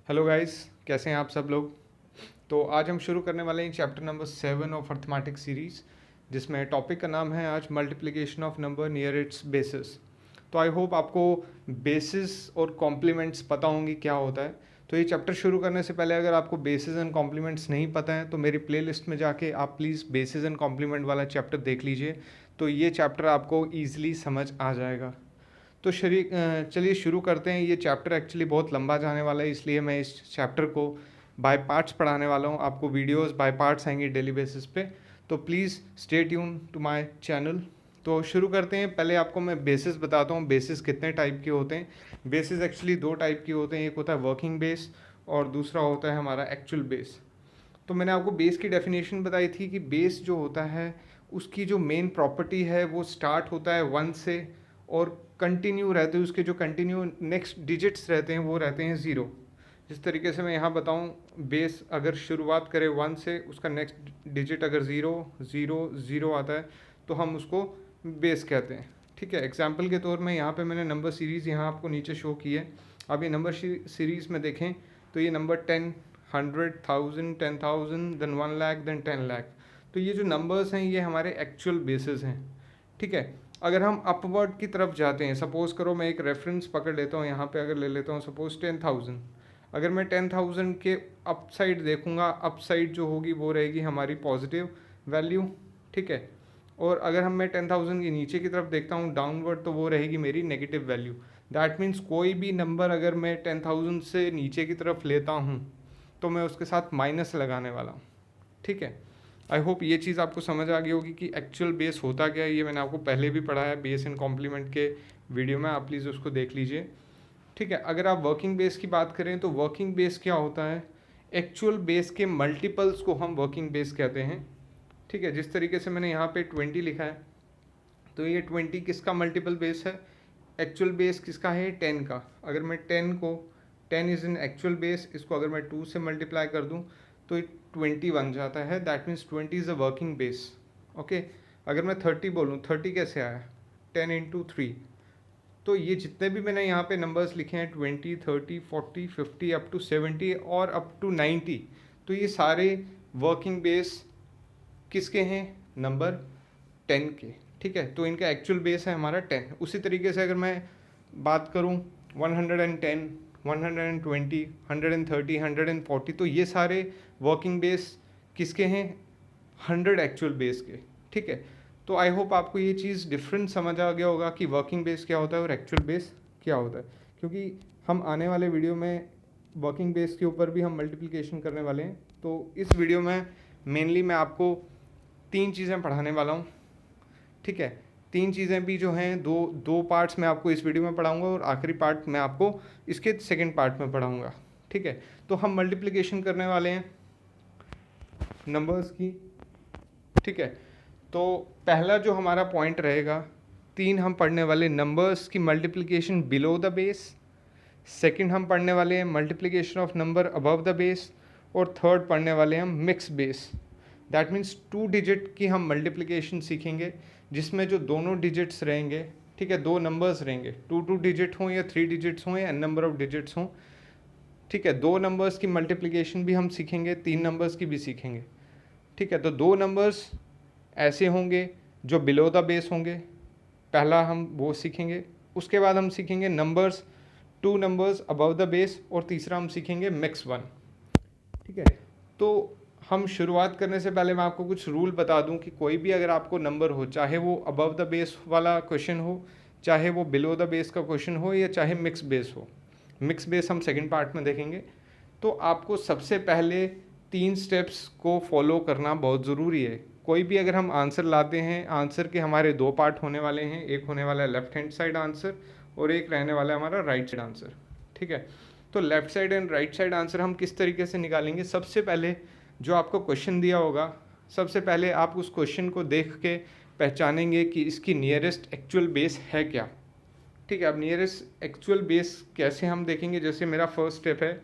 Hello guys, कैसे हैं आप सब लोग। तो आज हम शुरू करने वाले हैं chapter number 7 of arithmetic series, जिसमें टॉपिक का नाम है आज multiplication of number near it's basis. तो आई होप आपको बेसिस और कॉम्प्लीमेंट्स पता होंगी क्या होता है। तो ये चैप्टर शुरू करने से पहले अगर आपको बेसिस एंड कॉम्प्लीमेंट्स नहीं पता है तो मेरी प्लेलिस्ट में जाके आप प्लीज़ बेसिस एंड कॉम्प्लीमेंट वाला चैप्टर देख लीजिए। तो ये चैप्टर आपको ईजिली समझ आ जाएगा। तो चलिए शुरू करते हैं। ये चैप्टर एक्चुअली बहुत लंबा जाने वाला है, इसलिए मैं इस चैप्टर को बाय पार्ट्स पढ़ाने वाला हूँ। आपको वीडियोस बाय पार्ट्स आएंगे डेली बेसिस पे। तो please stay tune to my channel. तो शुरू करते हैं। पहले आपको मैं बेसिस बताता हूँ, बेसिस कितने टाइप के होते हैं। बेसिस एक्चुअली दो टाइप के होते हैं, एक होता है वर्किंग बेस और दूसरा होता है हमारा एक्चुअल बेस। तो मैंने आपको बेस की डेफिनेशन बताई थी कि बेस जो होता है उसकी जो मेन प्रॉपर्टी है वो स्टार्ट होता है 1 से और कंटिन्यू रहते हैं, उसके जो कंटिन्यू नेक्स्ट डिजिट्स रहते हैं वो रहते हैं 0। जिस तरीके से मैं यहाँ बताऊँ, बेस अगर शुरुआत करें 1 से, उसका नेक्स्ट डिजिट अगर 0 0 0 आता है तो हम उसको बेस कहते हैं। ठीक है, एग्जाम्पल के तौर में यहाँ पे मैंने नंबर सीरीज़ यहाँ आपको नीचे शो की है। अब ये नंबर सीरीज़ में देखें तो ये number 10, 100, 1000, 10,000, then 1 lakh, then 10 lakh. तो ये जो नंबर्स हैं ये हमारे एक्चुअल बेसिस हैं। ठीक है, अगर हम अपवर्ड की तरफ जाते हैं, सपोज़ करो मैं एक रेफरेंस पकड़ लेता हूँ, यहाँ पे अगर ले लेता हूँ सपोज़ 10,000। अगर मैं 10,000 के अप साइड देखूँगा, अप साइड जो होगी वो रहेगी हमारी पॉजिटिव वैल्यू। ठीक है, और अगर मैं 10,000 के नीचे की तरफ देखता हूँ डाउनवर्ड, तो वो रहेगी मेरी नेगेटिव वैल्यू। दैट मीन्स कोई भी नंबर अगर मैं 10,000 से नीचे की तरफ लेता हूँ तो मैं उसके साथ माइनस लगाने वाला हूँ। ठीक है, आई होप ये चीज़ आपको समझ आ गई होगी कि एक्चुअल बेस होता क्या है। ये मैंने आपको पहले भी पढ़ाया है बेस एंड कॉम्प्लीमेंट के वीडियो में, आप प्लीज़ उसको देख लीजिए। ठीक है, अगर आप वर्किंग बेस की बात करें तो वर्किंग बेस क्या होता है, एक्चुअल बेस के मल्टीपल्स को हम वर्किंग बेस कहते हैं। ठीक है, जिस तरीके से मैंने यहाँ पे 20 लिखा है तो ये 20 किसका मल्टीपल बेस है, एक्चुअल बेस किसका है 10 का। अगर मैं 10 को 10 इज़ इन एक्चुअल बेस, इसको अगर मैं 2 से मल्टीप्लाई कर दूँ तो 20 बन जाता है। That means 20 is a working base. Okay, अगर मैं 30 बोलूँ, 30 कैसे आया, 10 इंटू 3। तो ये जितने भी मैंने यहाँ पे नंबर्स लिखे हैं 20, 30, 40, 50 अप टू 70 और अप टू 90, तो ये सारे वर्किंग बेस किसके हैं, नंबर 10 के। ठीक है, तो इनका एक्चुअल बेस है हमारा 10। उसी तरीके से अगर मैं बात करूँ 110, 120, 130, 140, तो ये सारे वर्किंग बेस किसके हैं, 100 एक्चुअल बेस के। ठीक है, तो आई होप आपको ये चीज़ डिफरेंट समझ आ गया होगा कि वर्किंग बेस क्या होता है और एक्चुअल बेस क्या होता है। क्योंकि हम आने वाले वीडियो में वर्किंग बेस के ऊपर भी हम मल्टीप्लिकेशन करने वाले हैं। तो इस वीडियो में मेनली मैं आपको 3 चीज़ें पढ़ाने वाला हूँ। ठीक है, 3 चीज़ें भी जो हैं, दो दो पार्ट्स मैं आपको इस वीडियो में पढ़ाऊँगा और आखिरी पार्ट मैं आपको इसके सेकंड पार्ट में पढ़ाऊँगा। ठीक है, तो हम मल्टीप्लिकेशन करने वाले हैं नंबर्स की। ठीक है, तो पहला जो हमारा पॉइंट रहेगा, 3 हम पढ़ने वाले नंबर्स की multiplication below the base. Second हम पढ़ने वाले हैं multiplication of number above the base. और थर्ड पढ़ने वाले हैं हम mix base. That means 2 digit की हम मल्टीप्लिकेशन सीखेंगे, जिसमें जो दोनों डिजिट्स रहेंगे, ठीक है, दो नंबर्स रहेंगे, 2 डिजिट हों या 3 डिजिट्स हों या n नंबर ऑफ डिजिट्स हों। ठीक है, 2 नंबर्स की मल्टीप्लिकेशन भी हम सीखेंगे, 3 नंबर्स की भी सीखेंगे। ठीक है, तो 2 नंबर्स ऐसे होंगे जो बिलो द बेस होंगे, पहला हम वो सीखेंगे। उसके बाद हम सीखेंगे numbers, 2 numbers above the base, और तीसरा हम सीखेंगे मिक्स 1। ठीक है, तो हम शुरुआत करने से पहले मैं आपको कुछ रूल बता दूं कि कोई भी अगर आपको नंबर हो, चाहे वो अबव द बेस वाला क्वेश्चन हो, चाहे वो बिलो द बेस का क्वेश्चन हो, या चाहे मिक्स बेस हो, मिक्स बेस हम सेकंड पार्ट में देखेंगे, तो आपको सबसे पहले 3 स्टेप्स को फॉलो करना बहुत ज़रूरी है। कोई भी अगर हम आंसर लाते हैं, आंसर के हमारे 2 पार्ट होने वाले हैं, एक होने वाला है लेफ्ट हैंड साइड आंसर और एक रहने वाला है हमारा राइट साइड आंसर। ठीक है, तो left side and right side answer हम किस तरीके से निकालेंगे, सबसे पहले जो आपको क्वेश्चन दिया होगा, सबसे पहले आप उस क्वेश्चन को देख के पहचानेंगे कि इसकी नियरेस्ट एक्चुअल बेस है क्या। ठीक है, अब नियरेस्ट एक्चुअल बेस कैसे हम देखेंगे, जैसे मेरा फर्स्ट स्टेप है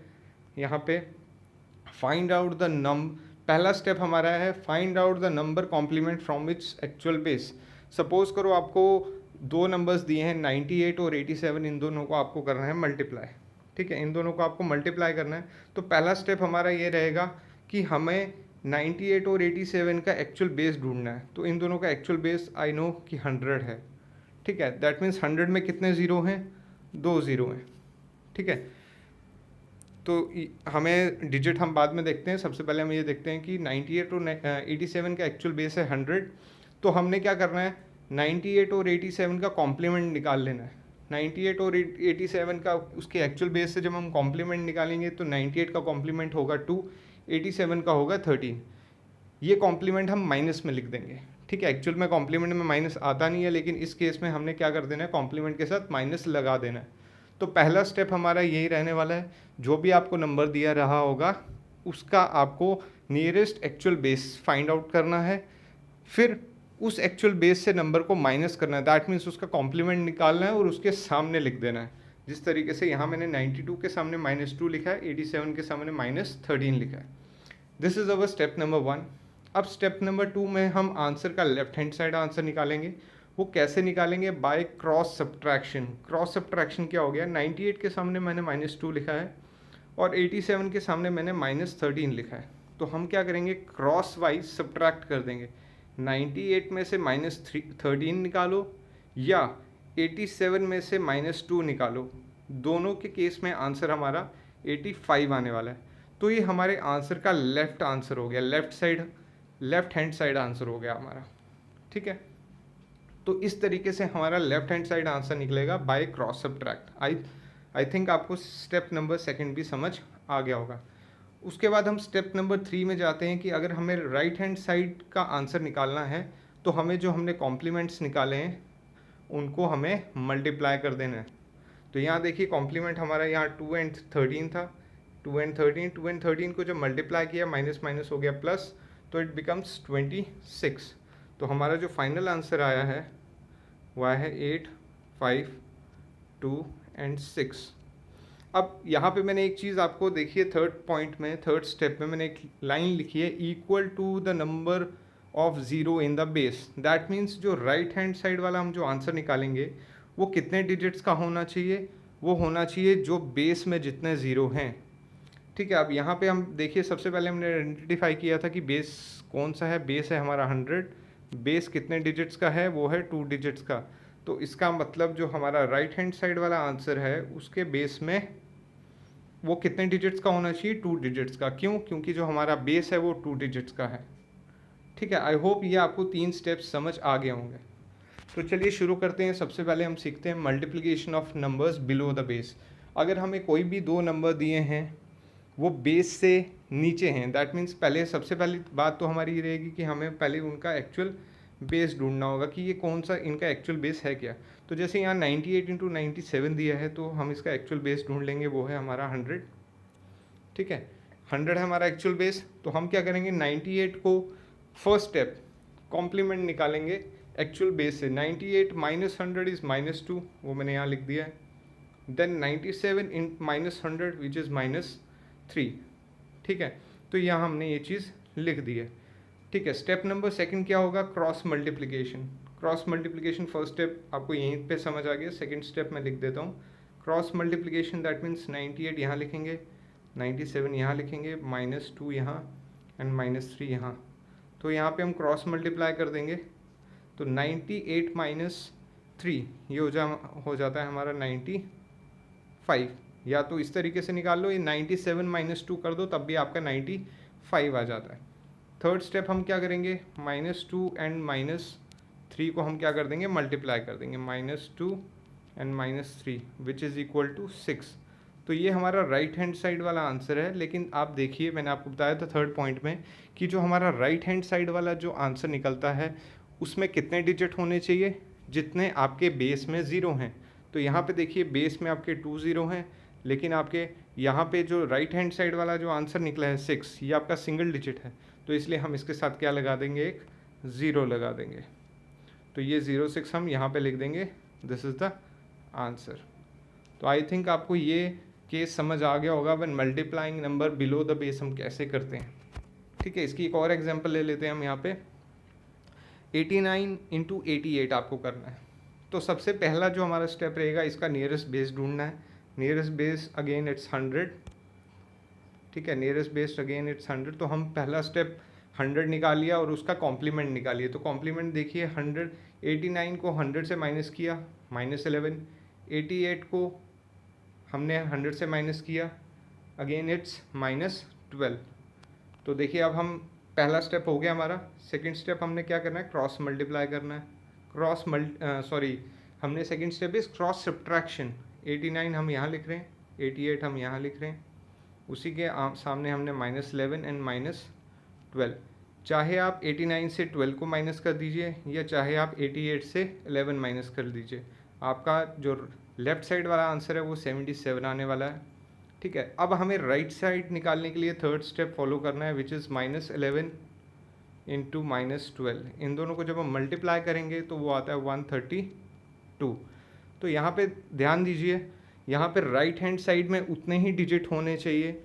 यहाँ पे फाइंड आउट द पहला स्टेप हमारा है find out the number complement from its actual base. Suppose करो आपको 2 नंबर्स दिए हैं 98 और 87, इन दोनों को आपको करना है मल्टीप्लाई। ठीक है, इन दोनों को आपको मल्टीप्लाई करना है। तो पहला स्टेप हमारा ये रहेगा कि हमें 98 और 87 का एक्चुअल बेस ढूंढना है। तो इन दोनों का एक्चुअल बेस आई नो कि 100 है, ठीक है। दैट मीन्स 100 में कितने ज़ीरो हैं, 2 ज़ीरो हैं, ठीक है। तो हमें डिजिट हम बाद में देखते हैं, सबसे पहले हम ये देखते हैं कि 98 और 87 का एक्चुअल बेस है 100। तो हमने क्या करना है, 98 और 87 का कॉम्प्लीमेंट निकाल लेना है। 98 और 87 का उसके एक्चुअल बेस से जब हम कॉम्प्लीमेंट निकालेंगे तो 98 का कॉम्प्लीमेंट होगा 2, 87 का होगा 13। ये कॉम्प्लीमेंट हम माइनस में लिख देंगे, ठीक है। एक्चुअल में कॉम्प्लीमेंट में माइनस आता नहीं है, लेकिन इस केस में हमने क्या कर देना है, कॉम्प्लीमेंट के साथ माइनस लगा देना है। तो पहला स्टेप हमारा यही रहने वाला है, जो भी आपको नंबर दिया रहा होगा उसका आपको nearest actual base find out करना है, फिर उस एक्चुअल बेस से नंबर को माइनस करना है। दैट मीन्स उसका कॉम्प्लीमेंट निकालना है और उसके सामने लिख देना है। जिस तरीके से यहाँ मैंने 92 के सामने -2 लिखा है, 87 के सामने -13 लिखा है। This is our step number 1। अब स्टेप नंबर 2 में हम आंसर का लेफ्ट हैंड साइड आंसर निकालेंगे। वो कैसे निकालेंगे, by cross subtraction. Cross subtraction क्या हो गया, 98 के सामने मैंने -2 लिखा है और 87 के सामने मैंने -13 लिखा है। तो हम क्या करेंगे, क्रॉस वाइज सब्ट्रैक्ट कर देंगे। 98 में से -13 निकालो या 87 में से -2 निकालो, दोनों के केस में आंसर हमारा 85 आने वाला है। तो ये हमारे आंसर का लेफ्ट आंसर हो गया, लेफ्ट हैंड साइड आंसर हो गया हमारा, ठीक है। तो इस तरीके से हमारा लेफ्ट हैंड साइड आंसर निकलेगा by cross subtract. I think आपको स्टेप नंबर 2 भी समझ आ गया होगा। उसके बाद हम स्टेप नंबर 3 में जाते हैं कि अगर हमें राइट हैंड साइड का आंसर निकालना है तो हमें जो हमने कॉम्प्लीमेंट्स निकाले हैं उनको हमें मल्टीप्लाई कर देना है। तो यहाँ देखिए कॉम्प्लीमेंट हमारा यहाँ 2 and 13 था। 2 and 13 को जब मल्टीप्लाई किया माइनस माइनस हो गया प्लस, तो इट बिकम्स 26। तो हमारा जो फाइनल आंसर आया है वह है 8, 5, 2 and 6। अब यहाँ पे मैंने एक चीज़ आपको देखिए, थर्ड स्टेप में मैंने एक लाइन लिखी है, equal to the number of zero in the base. That means जो राइट हैंड साइड वाला हम जो आंसर निकालेंगे वो कितने डिजिट्स का होना चाहिए, वो होना चाहिए जो बेस में जितने ज़ीरो हैं, ठीक है। अब यहाँ पे हम देखिए, सबसे पहले हमने आइडेंटिफाई किया था कि बेस कौन सा है, बेस है हमारा 100। बेस कितने डिजिट्स का है, वो है 2 डिजिट्स का। तो इसका मतलब जो हमारा राइट हैंड साइड वाला आंसर है उसके बेस में वो कितने डिजिट्स का होना चाहिए, 2 डिजिट्स का। क्यों, क्योंकि जो हमारा बेस है वो 2 डिजिट्स का है, ठीक है। आई होप ये आपको 3 स्टेप्स समझ आ गए होंगे। तो चलिए शुरू करते हैं। सबसे पहले हम सीखते हैं multiplication of numbers below the base. अगर हमें कोई भी 2 नंबर दिए हैं वो बेस से नीचे हैं, दैट मीन्स पहले सबसे पहली बात तो हमारी ये रहेगी कि हमें पहले उनका एक्चुअल बेस ढूंढना होगा कि ये कौन सा इनका एक्चुअल बेस है क्या। तो जैसे यहाँ 98 × 97 दिया है, तो हम इसका एक्चुअल बेस ढूंढ लेंगे, वो है हमारा 100, ठीक है। 100 है हमारा एक्चुअल बेस। तो हम क्या करेंगे, 98 को फर्स्ट स्टेप कॉम्प्लीमेंट निकालेंगे एक्चुअल बेस से। 98 - 100 इज़ -2, वो मैंने यहाँ लिख दिया है। देन 97 इन -100 विच इज़ -3, ठीक है। तो यहाँ हमने ये चीज़ लिख दी है, ठीक है। स्टेप नंबर 2 क्या होगा, cross multiplication. Cross multiplication first step आपको यहीं पे समझ आ गया, सेकंड स्टेप मैं लिख देता हूँ। क्रॉस मल्टीप्लिकेशन दैट मीन्स 98 यहाँ लिखेंगे, 97 यहाँ लिखेंगे, -2 यहाँ एंड -3 यहाँ। तो यहाँ पे हम क्रॉस मल्टीप्लाई कर देंगे, तो 98 - 3 ये हो जाता है हमारा 95। या तो इस तरीके से निकाल लो, ये 97 - 2 कर दो तब भी आपका 95 आ जाता है। थर्ड स्टेप हम क्या करेंगे, -2 एंड -3 को हम क्या कर देंगे, मल्टीप्लाई कर देंगे, -2 and -3 which is equal to 6। तो ये हमारा राइट हैंड साइड वाला आंसर है। लेकिन आप देखिए, मैंने आपको बताया था थर्ड पॉइंट में कि जो हमारा राइट हैंड साइड वाला जो आंसर निकलता है उसमें कितने डिजिट होने चाहिए, जितने आपके बेस में ज़ीरो हैं। तो यहाँ पे देखिए बेस में आपके 2 ज़ीरो हैं, लेकिन आपके यहाँ पे जो राइट हैंड साइड वाला जो आंसर निकला है 6, ये आपका सिंगल डिजिट है। तो इसलिए हम इसके साथ क्या लगा देंगे, एक ज़ीरो लगा देंगे। तो ये 06 हम यहाँ पे लिख देंगे, दिस इज़ द आंसर। तो आई थिंक आपको ये केस समझ आ गया होगा, when multiplying number below the base हम कैसे करते हैं, ठीक है। इसकी एक और एग्जांपल ले लेते हैं हम यहाँ पे। 89 × 88 आपको करना है। तो सबसे पहला जो हमारा स्टेप रहेगा, इसका नियरेस्ट बेस ढूंढना है। नियरेस्ट बेस अगेन इट्स 100, ठीक है, नियरेस्ट बेस अगेन इट्स 100। तो हम पहला स्टेप 100 निकाल लिया और उसका कॉम्प्लीमेंट निकालिए। तो कॉम्प्लीमेंट देखिए 100, 89 को 100 से माइनस किया -11, 88 को हमने 100 से माइनस किया, अगेन इट्स -12। तो देखिए अब हम पहला स्टेप हो गया हमारा। सेकंड स्टेप हमने क्या करना है, क्रॉस मल्टीप्लाई करना है, हमने second step is cross subtraction. 89 हम यहाँ लिख रहे हैं, 88 हम यहाँ लिख रहे हैं, उसी के सामने हमने -11 एंड -12। चाहे आप 89 से 12 को माइनस कर दीजिए या चाहे आप 88 से 11 माइनस कर दीजिए, आपका जो लेफ्ट साइड वाला आंसर है वो 77 आने वाला है। ठीक है, अब हमें राइट साइड निकालने के लिए थर्ड स्टेप फॉलो करना है, विच इज़ -11 इंटू -12। इन दोनों को जब हम मल्टीप्लाई करेंगे तो वो आता है 132। तो यहाँ पे ध्यान दीजिए, यहाँ पे राइट हैंड साइड में उतने ही डिजिट होने चाहिए।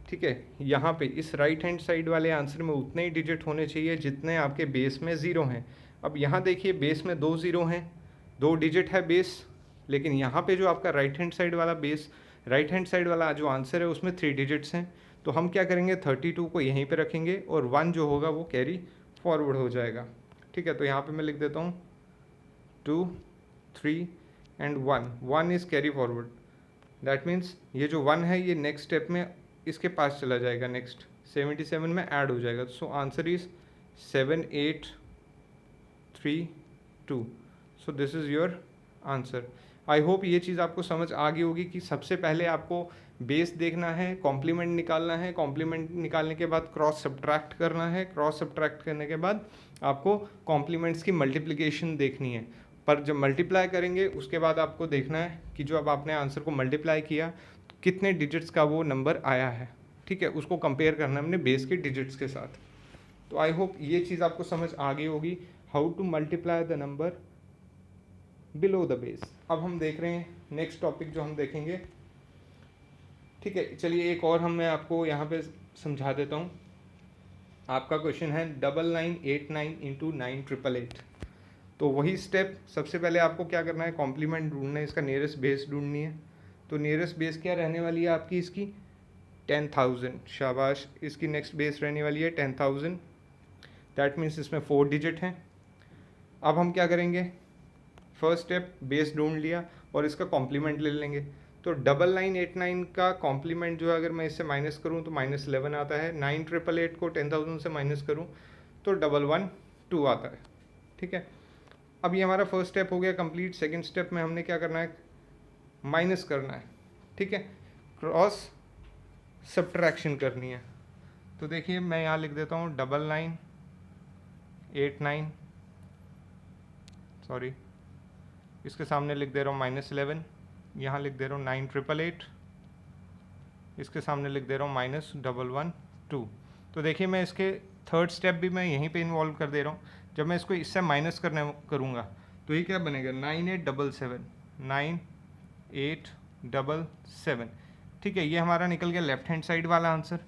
ठीक है, यहाँ पे इस राइट हैंड साइड वाले आंसर में उतने ही डिजिट होने चाहिए जितने आपके बेस में ज़ीरो हैं। अब यहाँ देखिए बेस में 2 ज़ीरो हैं, 2 डिजिट है बेस, लेकिन यहाँ पे जो आपका राइट हैंड साइड वाला जो आंसर है उसमें 3 डिजिट्स हैं। तो हम क्या करेंगे, 32 को यहीं पे रखेंगे और 1 जो होगा वो कैरी फॉरवर्ड हो जाएगा। ठीक है, तो यहाँ पे मैं लिख देता हूँ 2, 3 and 1 is carry forward. That means ये जो 1 है ये नेक्स्ट स्टेप में इसके पास चला जाएगा, नेक्स्ट 77 में ऐड हो जाएगा। So answer is 7832। So this is your answer. I hope ये चीज़ आपको समझ आ गई होगी कि सबसे पहले आपको बेस देखना है, कॉम्प्लीमेंट निकालना है, कॉम्प्लीमेंट निकालने के बाद क्रॉस सब्ट्रैक्ट करना है, क्रॉस सब्ट्रैक्ट करने के बाद आपको कॉम्प्लीमेंट्स की मल्टीप्लिकेशन देखनी है। पर जब मल्टीप्लाई करेंगे उसके बाद आपको देखना है कि जो अब आपने आंसर को मल्टीप्लाई किया कितने डिजिट्स का वो नंबर आया है। ठीक है, उसको कंपेयर करना है हमने बेस के डिजिट्स के साथ। तो आई होप ये चीज़ आपको समझ आ गई होगी, how to multiply the number below the base. अब हम देख रहे हैं नेक्स्ट टॉपिक जो हम देखेंगे। ठीक है, चलिए एक और मैं आपको यहाँ पे समझा देता हूँ। आपका क्वेश्चन है 9989 इंटू 9888। तो वही स्टेप, सबसे पहले आपको क्या करना है, कॉम्प्लीमेंट ढूंढना है, इसका नियरेस्ट बेस ढूंढनी है। तो नियरेस्ट बेस क्या रहने वाली है आपकी, इसकी 10,000। शाबाश, इसकी नेक्स्ट बेस रहने वाली है 10,000। दैट मीन्स इसमें 4 डिजिट हैं। अब हम क्या करेंगे, फर्स्ट स्टेप बेस ढूंढ लिया और इसका कॉम्प्लीमेंट ले लेंगे। तो 9989 का कॉम्प्लीमेंट जो है अगर मैं इससे माइनस करूँ तो -11 आता है। 9888 को 10,000 से माइनस करूँ तो 112 आता है। ठीक है, अब ये हमारा फर्स्ट स्टेप हो गया कंप्लीट। सेकंड स्टेप में हमने क्या करना है, माइनस करना है। ठीक है, क्रॉस सब्ट्रैक्शन करनी है। तो देखिए मैं यहाँ लिख देता हूँ 9989, सॉरी इसके सामने लिख दे रहा हूँ -11, यहाँ लिख दे रहा हूँ 9888, इसके सामने लिख दे रहा हूँ -112। तो देखिए मैं इसके थर्ड स्टेप भी मैं यहीं पे इन्वॉल्व कर दे रहा हूँ। जब मैं इसको इससे माइनस करूँगा तो ये क्या बनेगा, 9877। ठीक है, ये हमारा निकल गया लेफ्ट हैंड साइड वाला आंसर।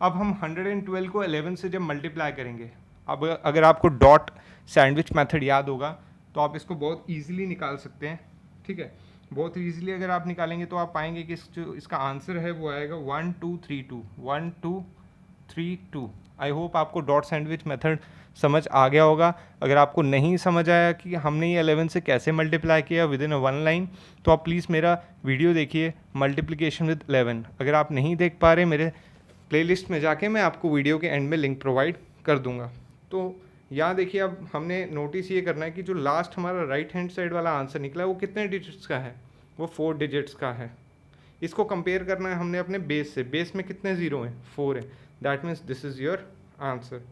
अब हम 112 को 11 से जब मल्टीप्लाई करेंगे, अब अगर आपको डॉट सैंडविच मेथड याद होगा तो आप इसको बहुत ईजिली निकाल सकते हैं। ठीक है, बहुत ईजिली अगर आप निकालेंगे तो आप पाएंगे कि जो इसका आंसर है वो आएगा 1232। आई होप आपको डॉट सैंडविच मेथड समझ आ गया होगा। अगर आपको नहीं समझ आया कि हमने ये 11 से कैसे मल्टीप्लाई किया विद इन 1 लाइन, तो आप प्लीज़ मेरा वीडियो देखिए मल्टीप्लिकेशन विद 11। अगर आप नहीं देख पा रहे, मेरे प्लेलिस्ट में जाके मैं आपको वीडियो के एंड में लिंक प्रोवाइड कर दूंगा। तो यहाँ देखिए अब हमने नोटिस ये करना है कि जो लास्ट हमारा राइट हैंड साइड वाला आंसर निकला है वो कितने डिजिट्स का है, वो 4 डिजिट्स का है। इसको कंपेयर करना है हमने अपने बेस से। बेस में कितने ज़ीरो हैं, 4 है। That means this is your answer.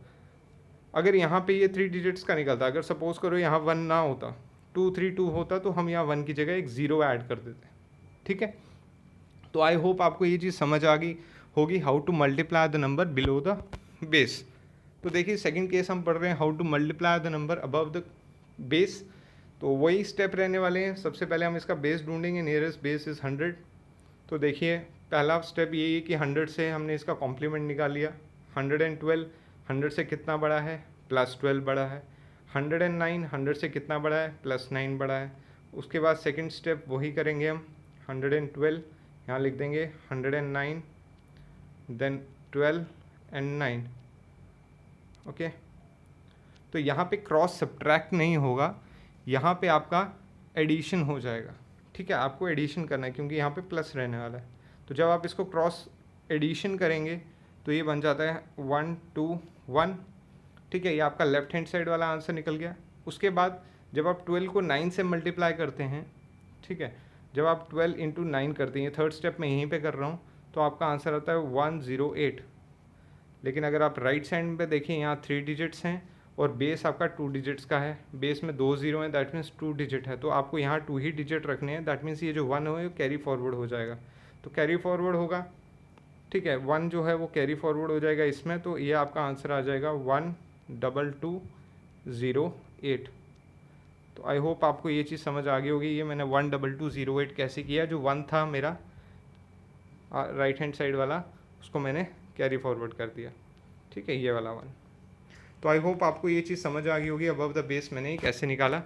अगर यहाँ पे ये 3 डिजिट्स का निकलता, अगर सपोज करो यहाँ 1 ना होता, 232 होता, तो हम यहाँ 1 की जगह एक 0 ऐड कर देते। ठीक है, तो आई होप आपको ये चीज़ समझ आ गई होगी, how to multiply the number below the base. तो देखिए सेकंड केस हम पढ़ रहे हैं, how to multiply the number above the base. तो वही स्टेप रहने वाले हैं। सबसे पहले हम इसका बेस ढूंढेंगे, नियरेस्ट बेस इज़ 100। तो देखिए पहला स्टेप यही है कि 100 से हमने इसका कॉम्प्लीमेंट निकाल लिया। 112 100 से कितना बड़ा है, +12 बड़ा है। 109 100 से कितना बड़ा है, +9 बड़ा है। उसके बाद सेकंड स्टेप वही करेंगे हम, 112 यहाँ लिख देंगे 109 देन 12 एंड 9। ओके, तो यहाँ पे क्रॉस सब्ट्रैक्ट नहीं होगा, यहाँ पे आपका एडिशन हो जाएगा। ठीक है, आपको एडिशन करना है क्योंकि यहाँ पे प्लस रहने वाला है। तो जब आप इसको क्रॉस एडिशन करेंगे तो ये बन जाता है 1 2 1। ठीक है, ये आपका लेफ्ट हैंड साइड वाला आंसर निकल गया। उसके बाद जब आप 12 को 9 से मल्टीप्लाई करते हैं, ठीक है, जब आप 12 इंटू 9 करते हैं, थर्ड स्टेप मैं यहीं पे कर रहा हूँ, तो आपका आंसर आता है 108। लेकिन अगर आप राइट साइड पे देखिए, यहाँ 3 डिजिट्स हैं और बेस आपका 2 डिजिट्स का है, बेस में 2 जीरो हैं, दैट मीन्स 2 डिजिट है, तो आपको यहाँ 2 ही डिजिट रखने हैं। दैट मीन्स ये जो 1 है कैरी फॉरवर्ड हो जाएगा, तो कैरी फॉरवर्ड होगा। ठीक है, 1 जो है वो कैरी फॉरवर्ड हो जाएगा इसमें, तो ये आपका आंसर आ जाएगा 12208। तो आई होप आपको ये चीज़ समझ आ गई होगी। ये मैंने 12208 कैसे किया, जो 1 था मेरा राइट हैंड साइड वाला, उसको मैंने कैरी फॉरवर्ड कर दिया। ठीक है, ये वाला 1। तो आई होप आपको ये चीज़ समझ आ गई होगी, अबव द बेस मैंने ये कैसे निकाला।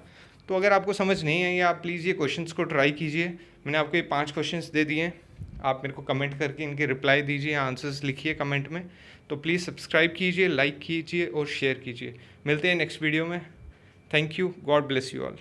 तो अगर आपको समझ नहीं आई, आप प्लीज़ ये क्वेश्चंस को ट्राई कीजिए। मैंने आपको ये 5 क्वेश्चंस दे दिए हैं, आप मेरे को कमेंट करके इनके रिप्लाई दीजिए, आंसर्स लिखिए कमेंट में। तो प्लीज़ सब्सक्राइब कीजिए, लाइक कीजिए और शेयर कीजिए। मिलते हैं नेक्स्ट वीडियो में। Thank you, God bless you all.